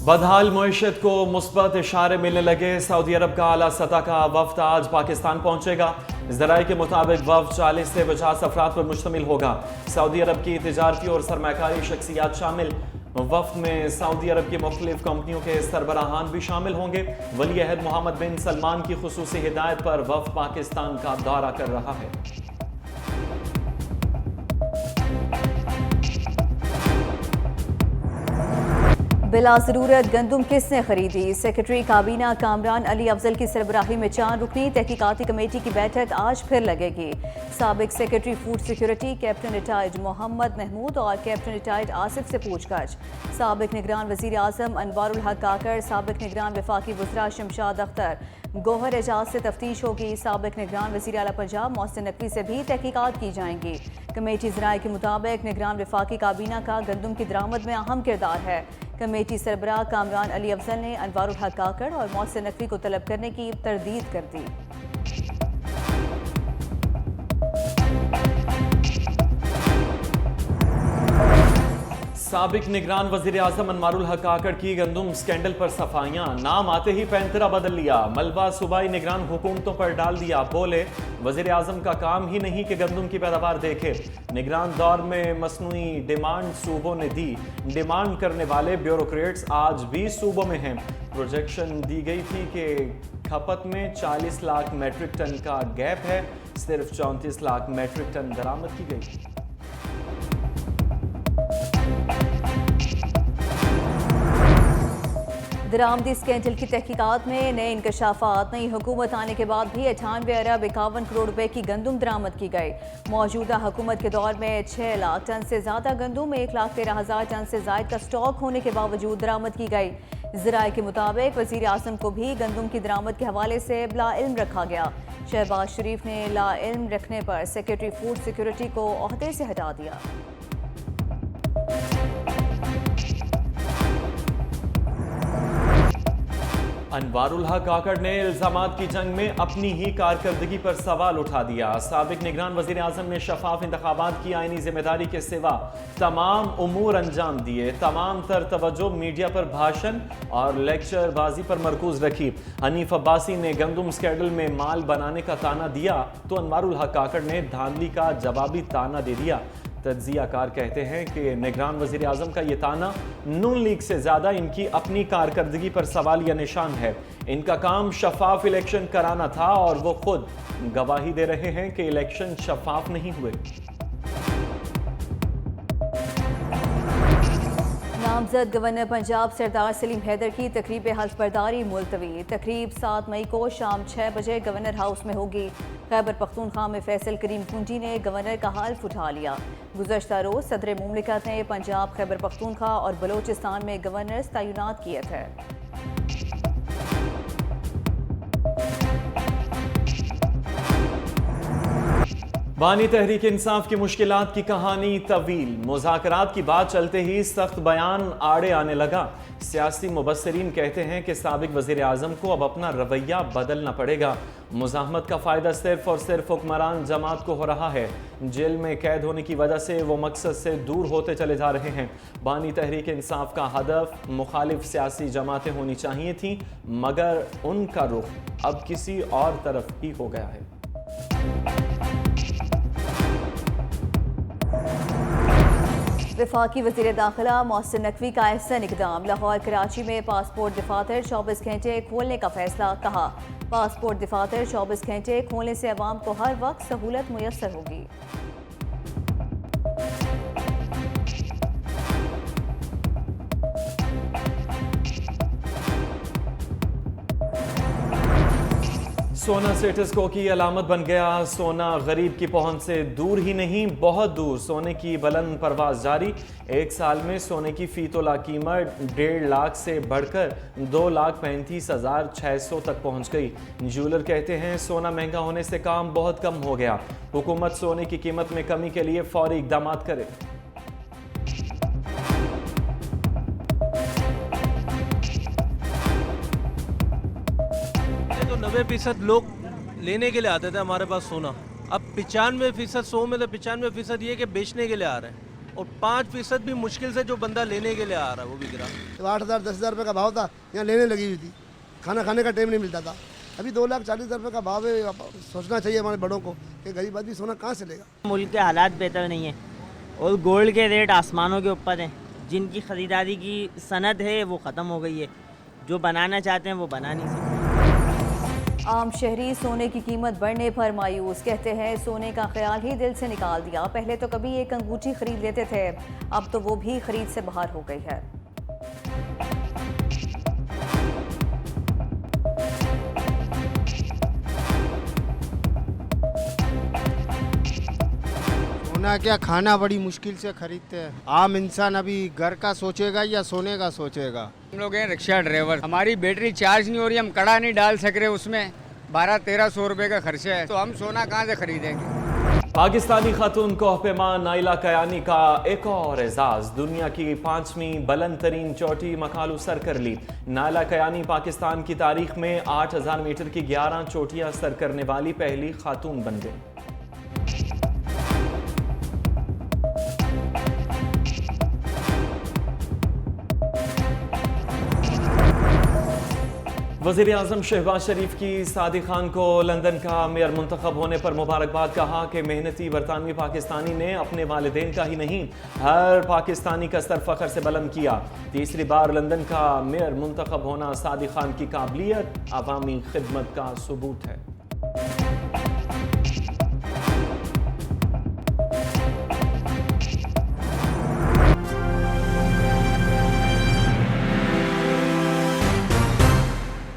बदहाल मईशत को मुस्बत इशारे मिलने लगे। सऊदी अरब का आला सतह का वफ्द आज पाकिस्तान पहुंचेगा। ज़राए के मुताबिक वफ्द 40 से 50 अफराद पर मुश्तमिल होगा। सऊदी अरब की तिजारती और सरमाकारी शख्सियात शामिल। वफ्द में सऊदी अरब की मुख्तलिफ कंपनियों के सरबराहान भी शामिल होंगे। वली अहद मोहम्मद बिन सलमान की खुसूसी हिदायत पर वफ्द पाकिस्तान का दौरा कर रहा है। बिला ज़रूरत गंदुम किसने खरीदी? सेक्रेटरी काबीना कामरान अली अफजल की सरबराही में 4 रुकनी तहकीकाती कमेटी की बैठक आज फिर लगेगी। साबिक secretary food security captain retired Mohammad Mahmood और कैप्टन रिटायर्ड आसिफ से पूछताछ। साबिक निगरान वज़ीर आज़म अनवारुल हक काकड़, साबिक निगरान वफाकी वज़रा शमशाद अख्तर, गौहर एजाज से तफ्तीश होगी। साबिक निगरान वज़ीर आला पंजाब मोहसिन नकवी से भी तहकीकात की जाएंगी। कमेटी ज़राए के मुताबिक निगरान वफाकी काबीना का गंदुम की दरामद में अहम किरदार है। कमेटी सरबराह कामरान अली अफजल ने अनवारुल हक काकड़ और मोहसिन नकवी को तलब करने की तरदीद कर दी। साबिक निगरान वज़ीर आज़म अनवारुल हक काकड़ की गंदुम स्कैंडल पर सफाइयां। नाम आते ही पैंतरा बदल लिया। मलबा सूबाई निगरान हुकूमतों पर डाल दिया। बोले वज़ीर आज़म का काम ही नहीं कि गंदुम की पैदावार देखे। निगरान दौर में मसनूई डिमांड सूबों ने दी। डिमांड करने वाले ब्यूरोक्रेट्स आज भी सूबों में हैं। प्रोजेक्शन दी गई थी कि खपत में 40 लाख मेट्रिक टन का गैप है, सिर्फ 34 लाख मेट्रिक टन दरामद की गई। दरामदी स्कैंडल की तहकीकात में नए इंकशाफात। नई हुकूमत आने के बाद भी 98 अरब 51 करोड़ रुपए की गंदुम दरामद की गई। मौजूदा हुकूमत के दौर में 6 लाख टन से ज़्यादा गंदुम 1,13,000 टन से ज़ायद का स्टॉक होने के बावजूद दरामद की गई। ज़राए के मुताबिक वज़ीर आज़म को भी गंदुम की दरामद के हवाले से लाइल्म रखा गया। शहबाज शरीफ ने लाइल्म रखने पर सेक्रेटरी फूड सिक्योरिटी को ओहदे से हटा दिया। अनवारुल हक काकड़ ने इल्जामात की जंग में अपनी ही कारकर्दगी पर सवाल उठा दिया। साबिक निगरान वज़ीर आज़म ने शफाफ इंतखाबात की आईनी जिम्मेदारी के सिवा तमाम उमूर अंजाम दिए। तमाम तर तवज्जो मीडिया पर भाषण और लेक्चर बाजी पर मरकूज रखी। हनीफ अब्बासी ने गंदुम स्कैंडल में माल बनाने का ताना दिया तो अनवारुल हक काकड़ ने धांधली का जवाबी ताना दे दिया। तज्जियाकार कहते हैं कि निगरान वज़ीर आज़म का ये ताना नून लीग से ज़्यादा इनकी अपनी कारकर्दगी पर सवाल या निशान है। इनका काम शफाफ इलेक्शन कराना था और वो खुद गवाही दे रहे हैं कि इलेक्शन शफाफ नहीं हुए। नामजद गवर्नर पंजाब सरदार सलीम हैदर की तकरीब हल्फ बर्दारी मुलतवी। तकरीब 7 मई को शाम 6 बजे गवर्नर हाउस में होगी। खैबर पख्तूनख्वा में फैसल करीम कुंजी ने गवर्नर का हल्फ उठा लिया। गुज़श्ता रोज सदर मुमलिकत ने पंजाब, खैबर पख्तूनख्वा और बलोचिस्तान में गवर्नर्स तैनात किए थे। बानी तहरीक इंसाफ की मुश्किलात की कहानी तवील। मुज़ाकरात की बात चलते ही सख्त बयान आड़े आने लगा। सियासी मुबस्सिरीन कहते हैं कि साबिक वज़ीर आज़म को अब अपना रवैया बदलना पड़ेगा। मुज़ाहमत का फ़ायदा सिर्फ और सिर्फ हुक्मरान जमात को हो रहा है। जेल में कैद होने की वजह से वो मकसद से दूर होते चले जा रहे हैं। बानी तहरीक इंसाफ का हदफ मुखालिफ सियासी जमातें होनी चाहिए थी, मगर उनका रुख अब किसी और तरफ ही हो गया है। वफाकी वज़ीर दाखिला मोहसिन नकवी का अहसन इक़दाम। लाहौर कराची में पासपोर्ट दफातर 24 घंटे खोलने का फैसला। कहा पासपोर्ट दफातर 24 घंटे खोलने से अवाम को हर वक्त सहूलत मुयस्सर होगी। सोना स्टेटस को की अलामत बन गया। सोना गरीब की पहुंच से दूर ही नहीं, बहुत दूर। सोने की बुलंद परवाज जारी। एक साल में सोने की फी तोला कीमत 1.5 लाख से बढ़कर 2,35,600 तक पहुंच गई। ज्वेलर कहते हैं सोना महंगा होने से काम बहुत कम हो गया। हुकूमत सोने की कीमत में कमी के लिए फौरी इकदाम करे। 90% लोग लेने के लिए आते थे हमारे पास सोना। अब 95%, 100 में से 95% ये कि बेचने के लिए आ रहे हैं। और 5% भी मुश्किल से जो बंदा लेने के लिए आ रहा है वो भी गिरा। तो 8,000 10,000 रुपये का भाव था, यहाँ लेने लगी हुई थी, खाना खाने का टाइम नहीं मिलता था। अभी 2,40,000 रुपये का भाव है। सोचना चाहिए हमारे बड़ों को कि गरीब आदमी सोना कहाँ से लेगा। मुल्क के हालात बेहतर नहीं है और गोल्ड के रेट आसमानों के ऊपर हैं। जिनकी ख़रीदारी की सनद है वो ख़त्म हो गई है, जो बनाना चाहते हैं वो बना नहीं सकते। आम शहरी सोने की कीमत बढ़ने पर मायूस, कहते हैं सोने का ख्याल ही दिल से निकाल दिया। पहले तो कभी एक अंगूठी खरीद लेते थे, अब तो वो भी खरीद से बाहर हो गई है। सोना क्या, खाना बड़ी मुश्किल से खरीदते हैं। आम इंसान अभी घर का सोचेगा या सोने का सोचेगा। हम लोग हैं रिक्शा ड्राइवर, हमारी बैटरी चार्ज नहीं हो रही, हम कड़ा नहीं डाल सक रहे, उसमें 1200-1300 रुपए का खर्चा है, तो हम सोना कहाँ से खरीदेंगे। पाकिस्तानी खातून कोहपेमा नाइला कयानी का एक और एजाज, दुनिया की 5वीं बुलंद तरीन चोटी मकालू सर कर ली। नाइला कयानी पाकिस्तान की तारीख में 8,000 मीटर की 11 चोटियां सर करने वाली पहली खातून बन गई। वज़ीर आज़म शहबाज शरीफ की सादिक खान को लंदन का मेयर मुंतखब होने पर मुबारकबाद। कहा कि मेहनती बरतानवी पाकिस्तानी ने अपने वालिदैन का ही नहीं हर पाकिस्तानी का सर फख्र से बुलंद किया। तीसरी बार लंदन का मेयर मुंतखब होना सादिक खान की काबिलियत, अवामी खिदमत का सबूत है।